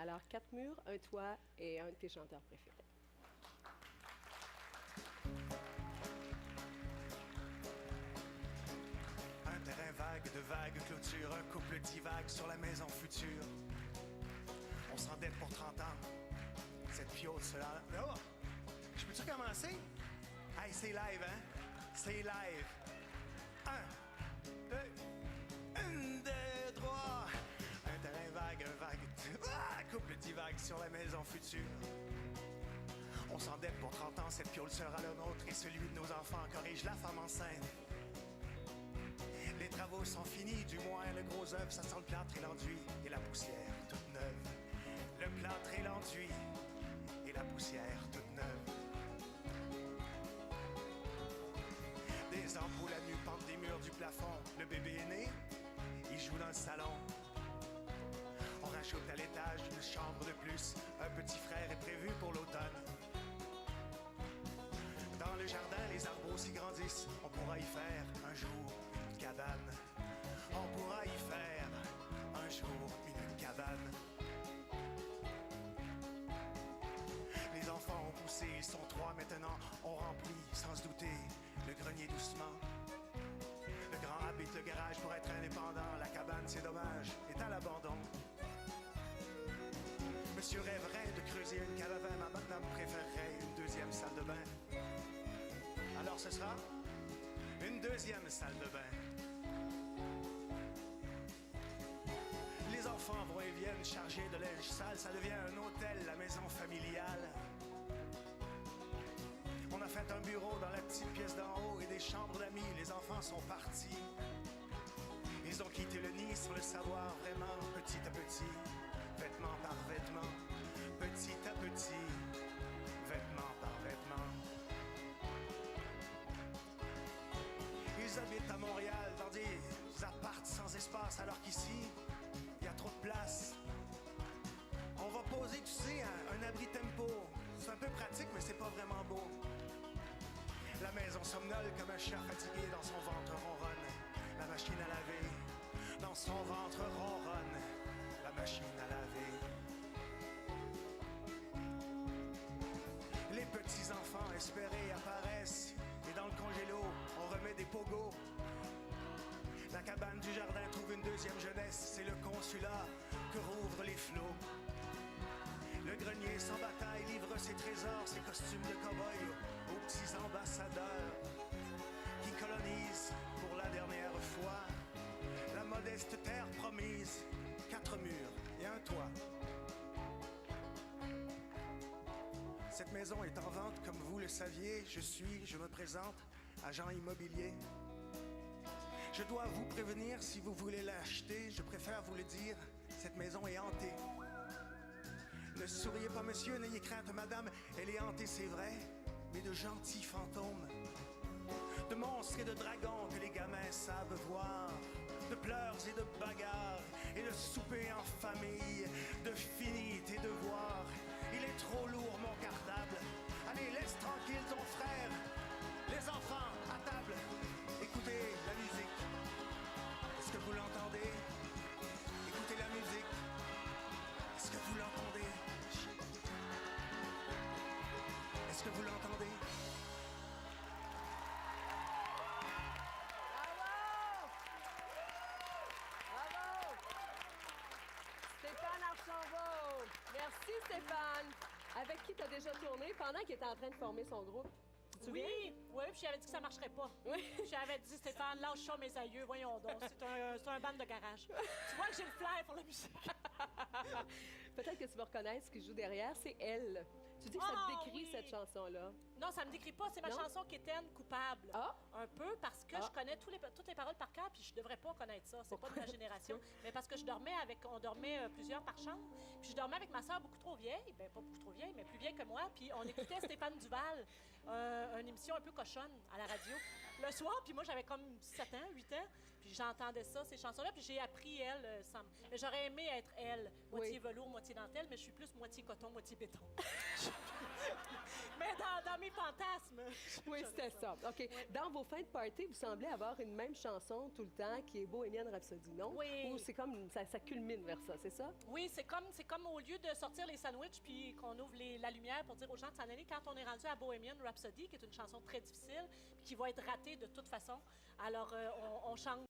Alors, 4 murs, un toit et un de tes chanteurs préférés. Un terrain vague de vagues clôture, un couple divague sur la maison future. On s'endette pour 30 ans. Cette piole, cela... Oh! Je peux-tu commencer? Hey, c'est live, hein? C'est live. 1, 2, 1, 2, 3. Un terrain vague, un vague... Ah! Couple divague sur la maison future. On s'endette pour 30 ans, cette piole sera le nôtre et celui de nos enfants corrige la femme enceinte. Les travaux sont finis, du moins le gros œuvre, ça sent le plâtre et l'enduit et la poussière toute neuve. Le plâtre et l'enduit et la poussière toute neuve. Des ampoules à nu pendent des murs du plafond. Le bébé est né, il joue dans le salon. On rajoute à l'étage une chambre de plus. Un petit frère est prévu pour l'automne. Dans le jardin, les arbres aussi grandissent. On pourra y faire un jour une cabane. On pourra y faire un jour une cabane. Les enfants ont poussé, ils sont 3 maintenant. On remplit, sans se douter, le grenier doucement. Le grand habite le garage pour être indépendant. La cabane, c'est dommage, est à l'abandon. Monsieur rêverait de creuser une cave à vin. Ma madame préférerait une deuxième salle de bain. Alors ce sera une deuxième salle de bain. Les enfants vont et viennent chargés de linge sale. Ça devient un hôtel, la maison familiale. On a fait un bureau dans la petite pièce d'en haut et des chambres d'amis. Les enfants sont partis. Ils ont quitté le nid sur le savoir vraiment petit à petit. Vêtement par vêtement, petit à petit, vêtement par vêtement. Ils habitent à Montréal dans des apparts sans espace, alors qu'ici, il y a trop de place. On va poser, tu sais, un abri tempo. C'est un peu pratique, mais c'est pas vraiment beau. La maison somnole comme un chat fatigué, dans son ventre ronronne. La machine à laver, dans son ventre ronronne. La machine à laver. Les petits-enfants espérés apparaissent et dans le congélo, on remet des pogos. La cabane du jardin trouve une deuxième jeunesse, c'est le consulat que rouvrent les flots. Le grenier sans bataille livre ses trésors, ses costumes de cow-boy aux petits ambassadeurs qui colonisent pour la dernière fois la modeste terre promise. 4 murs et un toit. Cette maison est en vente, comme vous le saviez. Je me présente, agent immobilier. Je dois vous prévenir si vous voulez l'acheter. Je préfère vous le dire, cette maison est hantée. Ne souriez pas, monsieur, n'ayez crainte, madame. Elle est hantée, c'est vrai, mais de gentils fantômes. De monstres et de dragons que les gamins savent voir. De pleurs et de bagarres, et de souper en famille, de finir tes devoirs. Il est trop lourd, mon cartable. Allez, laisse tranquille ton frère. Les enfants, à table, écoutez la musique. Est-ce que vous l'entendez? Écoutez la musique. Est-ce que vous l'entendez? Est-ce que vous l'entendez? Stéphane Archambault. Merci, Stéphane. Avec qui tu as déjà tourné pendant qu'il était en train de former son groupe? Oui, puis j'avais dit que ça marcherait pas. Oui. J'avais dit, Stéphane, lâche ça, mes aïeux, voyons donc. C'est un band de garage. Tu vois que j'ai le flair pour la musique. Peut-être que tu vas reconnaître ce qui joue derrière, c'est Elle. Tu dis que ça te décrit, cette chanson-là. Non, ça me décrit pas. C'est ma chanson Quétaine coupable. Ah. Un peu parce que je connais toutes les paroles par cœur, puis je devrais pas connaître ça. C'est pas de ma génération. Mais parce que on dormait plusieurs par chambre. Puis je dormais avec ma sœur beaucoup trop vieille. Ben pas beaucoup trop vieille, mais plus vieille que moi. Puis on écoutait Stéphane Duval, une émission un peu cochonne à la radio, le soir. Puis moi, j'avais comme 7 ans, 8 ans. Puis j'entendais ça, ces chansons-là, puis j'ai appris elle. Mais j'aurais aimé être elle, moitié velours, moitié dentelle, mais je suis plus moitié coton, moitié béton. Mais dans mes fantasmes. Oui, c'était ça. OK. Oui. Dans vos fins de party, vous semblez avoir une même chanson tout le temps qui est Bohemian Rhapsody, non? Oui. Ou c'est comme ça culmine vers ça, c'est ça? Oui, c'est comme au lieu de sortir les sandwichs puis qu'on ouvre la lumière pour dire aux gens de s'en aller, quand on est rendu à Bohemian Rhapsody, qui est une chanson très difficile, puis qui va être ratée de toute façon, alors on chante